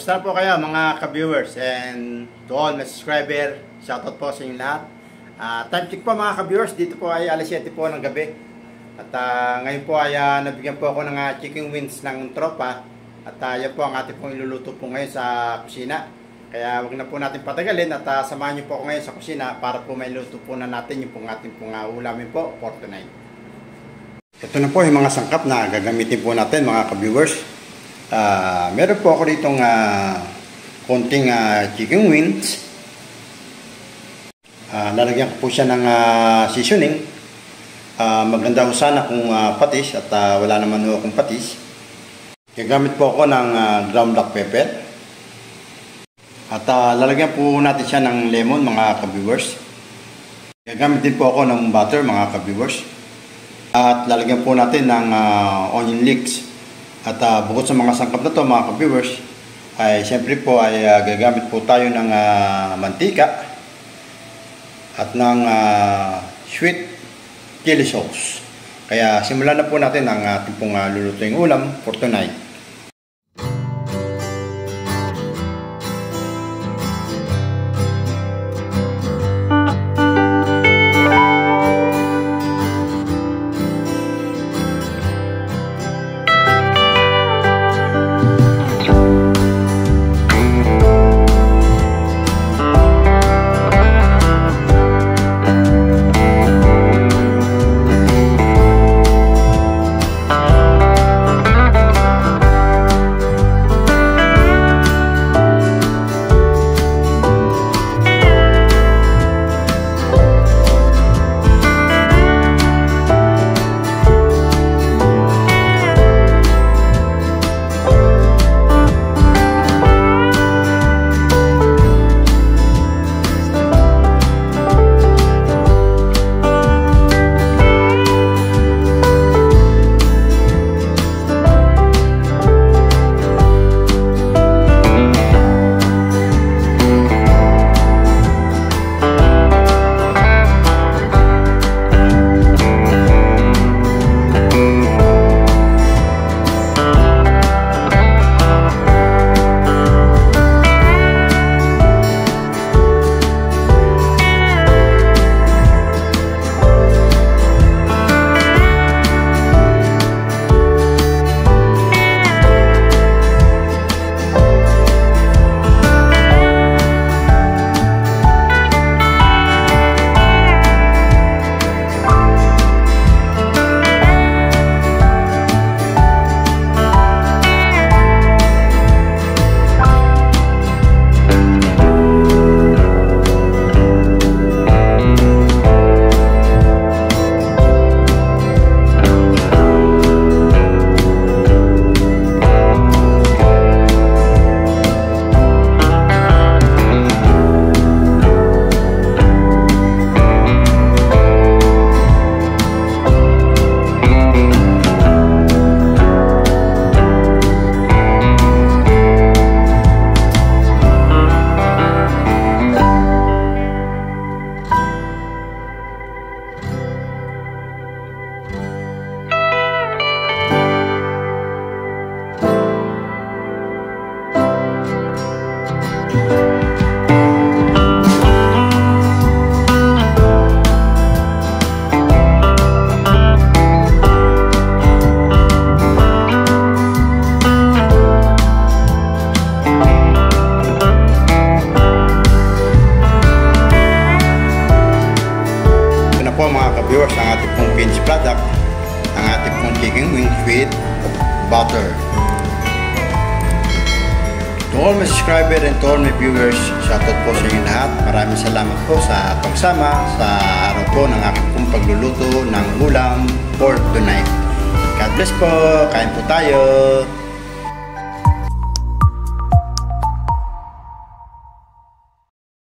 Kumusta po kayo mga ka-viewers and to all my subscriber, shoutout po sa inyo lahat. Time check po mga ka-viewers, dito po ay alas 7 po ng gabi. At ngayon po ay nabigyan po ako ng chicken wings ng tropa. At yan po ang ating pong iluluto po ngayon sa kusina. Kaya wag na po natin patagalin at samahan niyo po ako ngayon sa kusina para po may luto po na natin yung pong ating pong ulamin po for tonight. Ito na po yung mga sangkap na gagamitin po natin mga ka-viewers. Meron po ako ditong konting chicken wings. Lalagyan ko po siya ng seasoning. Maganda ko sana kung patis at wala naman ho akong patis. Gagamit po ako ng ground black pepper. At lalagyan po natin siya ng lemon mga ka-viewers. Gagamit din po ako ng butter mga ka-viewers. At lalagyan po natin ng onion leeks. At bukod sa mga sangkap na to mga ka-viewers, ay siyempre po ay gagamit po tayo ng mantika at ng sweet chili sauce. Kaya simulan na po natin ang ating pong lulutuing ulam for tonight. Viewers, ang ating pong finished product, ang ating pong chicken wings with butter. To all my subscribers and to all my viewers, shoutout po sa inyo lahat. Maraming salamat po sa pagsama sa araw po ng aking pong pagluluto ng ulam for tonight. God bless po, kain po tayo.